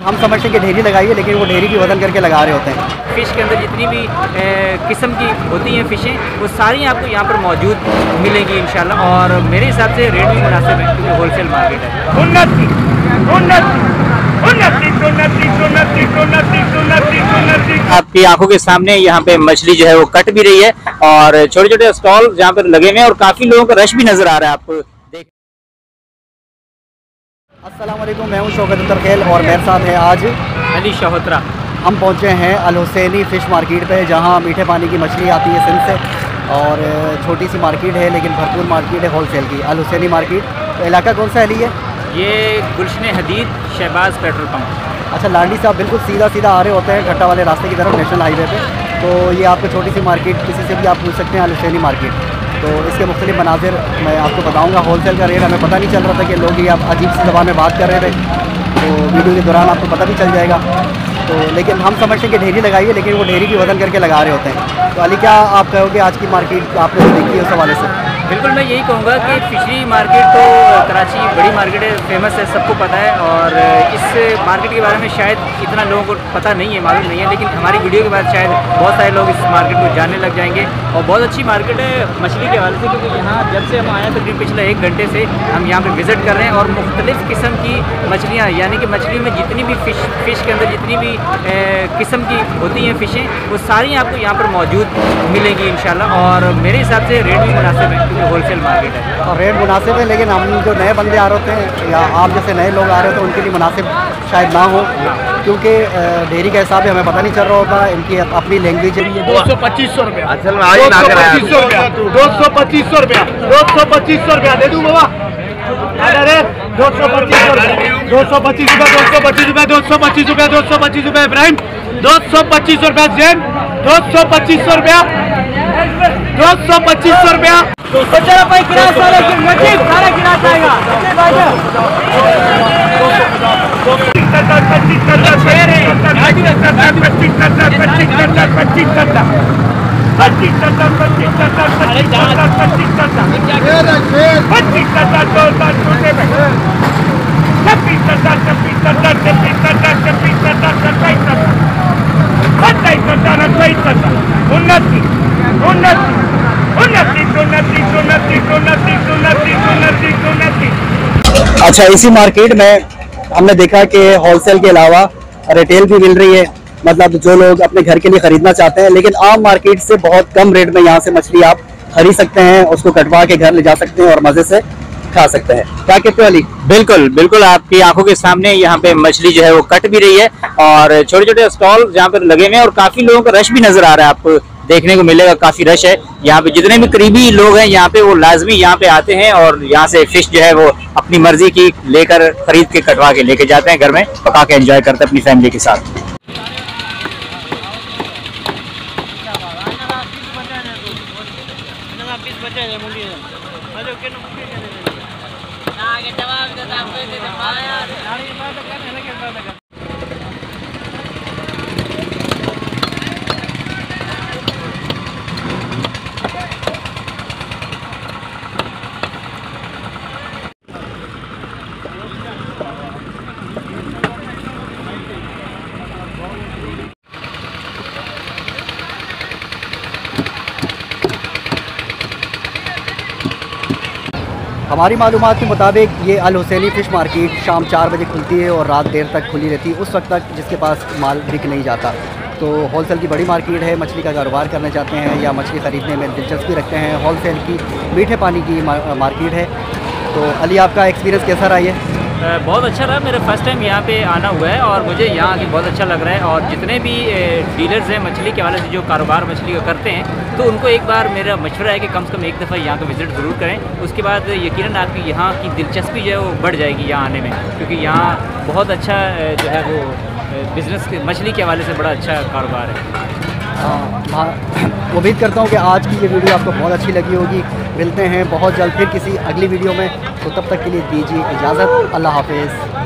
हम समझते हैं कि ढेरी लगाई है, लेकिन वो ढेरी की वजन करके लगा रहे होते हैं। फ़िश के अंदर जितनी भी किस्म की होती हैं फ़िशें, वो सारी आपको यहाँ पर मौजूद मिलेंगी इंशाल्लाह। और मेरे हिसाब से रेट भी मुनासिब है क्योंकि होलसेल मार्केट है। आपकी आंखों के सामने यहाँ पे मछली जो है वो कट भी रही है और छोटे छोटे स्टॉल जहाँ पर लगे हुए हैं और काफी लोगों का रश भी नजर आ रहा है आपको। अस्सलाम वालेकुम, मैं हूं शौकत अख्तर खेल और मेरे साथ है आज अली शहोत्रा। हम पहुंचे हैं अल हुसैनी फ़िश मार्केट पे, जहां मीठे पानी की मछली आती है सिंध से। और छोटी सी मार्केट है लेकिन भरपूर मार्केट है होलसेल की, अल हुसैनी मार्केट। तो इलाका कौन सा अली है? ये गुलशन हदीद शहबाज पेट्रोल पंप। अच्छा, लांडी से आप बिल्कुल सीधा सीधा आ रहे होते हैं घट्टा वाले रास्ते की तरफ, नेशनल हाईवे पे। तो ये आपको छोटी सी मार्केट, किसी से भी आप पूछ सकते हैं अल हुसैनी मार्केट। तो इसके मुख्तलिफ मनाजिर मैं आपको बताऊंगा। होलसेल का रेट हमें पता नहीं चल रहा था कि लोग ये आप अजीब सी ज़बान में बात कर रहे थे, तो वीडियो के दौरान आपको पता भी चल जाएगा। तो लेकिन हम समझते हैं कि ढेरी लगाई है, लेकिन वो ढेरी की वजन करके लगा रहे होते हैं। तो अली, क्या आप कहोगे आज की मार्केट आपने देखी है उस हवाले से? बिल्कुल, मैं यही कहूँगा कि फिशरी मार्केट तो कराची बड़ी मार्केट है, फेमस है, सबको पता है। और इस मार्केट के बारे में शायद इतना लोगों को पता नहीं है, मालूम नहीं है, लेकिन हमारी वीडियो के बाद शायद बहुत सारे लोग इस मार्केट को जानने लग जाएंगे। और बहुत अच्छी मार्केट है मछली के हवाले से, क्योंकि यहाँ जब से हम आए हैं तकरीबन पिछले 1 घंटे से हम यहाँ पर विज़िट कर रहे हैं। और मुख्तलिफ़ किस्म की मछलियाँ, यानी कि मछली में जितनी भी फ़िश के अंदर जितनी भी किस्म की होती हैं फ़िशें, वो सारी आपको यहाँ पर मौजूद मिलेंगी इंशाल्लाह। और मेरे हिसाब से रेट भी मुनासिब है क्योंकि होलसेल मार्केट है। और रेट मुनासिब है, लेकिन हम जो नए बंदे आ रहे होते हैं या आप जैसे नए लोग आ रहे होते हैं उनके लिए मुनासिब शायद ना हो, क्योंकि ढेरी के हिसाब से हमें पता नहीं चल रहा होता, इनकी अपनी लैंग्वेज है। 225 रुपया, असल में आज ना कराया 225 रुपया, 225 रुपया दे दूँ बाबा। अरे 225 रुपया, 225 रुपया, 225 रुपया, 225 रुपया, 225 रुपया इब्राहिम, 225 रुपया जैन, 225 रुपया, 225 रुपया। चलो भाई, किराया सारा किराया आएगा। अच्छा, इसी मार्केट में हमने देखा कि होलसेल के अलावा रिटेल भी मिल रही है, मतलब जो लोग अपने घर के लिए खरीदना चाहते हैं। लेकिन आम मार्केट से बहुत कम रेट में यहाँ से मछली आप खरीद सकते हैं, उसको कटवा के घर ले जा सकते हैं और मजे से खा सकते हैं। क्या कहते हो अली? बिल्कुल बिल्कुल, आपकी आंखों के सामने यहाँ पे मछली जो है वो कट भी रही है और छोटे छोटे स्टॉल जहाँ पर लगे हुए हैं और काफी लोगों का रश भी नजर आ रहा है, आपको देखने को मिलेगा। काफी रश है यहाँ पे, जितने भी करीबी लोग हैं यहाँ पे वो लाजमी यहाँ पे आते हैं और यहाँ से फिश जो है वो अपनी मर्जी की लेकर खरीद के कटवा के लेके जाते हैं, घर में पका के एंजॉय करते हैं अपनी फैमिली के साथ। हमारी मालूमात के मुताबिक ये अल हुसैनी फ़िश मार्केट शाम 4 बजे खुलती है और रात देर तक खुली रहती है, उस वक्त तक जिसके पास माल बिक नहीं जाता। तो होलसेल की बड़ी मार्केट है, मछली का कारोबार करना चाहते हैं या मछली ख़रीदने में दिलचस्पी रखते हैं, होलसेल की मीठे पानी की मार्केट है। तो अली, आपका एक्सपीरियंस कैसा रहा है? बहुत अच्छा रहा। मेरा फर्स्ट टाइम यहाँ पे आना हुआ है और मुझे यहाँ आके बहुत अच्छा लग रहा है। और जितने भी डीलर्स हैं मछली के हवाले से जो कारोबार मछली का करते हैं, तो उनको एक बार मेरा मशवरा है कि कम से कम एक दफ़ा यहाँ का विज़िट ज़रूर करें। उसके बाद यकीनन आपकी यहाँ की दिलचस्पी जो है वो बढ़ जाएगी यहाँ आने में, क्योंकि यहाँ बहुत अच्छा जो है वो बिज़नेस मछली के हवाले से बड़ा अच्छा कारोबार है। उम्मीद करता हूँ कि आज की ये वीडियो आपको बहुत अच्छी लगी होगी। मिलते हैं बहुत जल्द फिर किसी अगली वीडियो में, तो तब तक के लिए दीजिए इजाज़त। अल्लाह हाफ़िज़।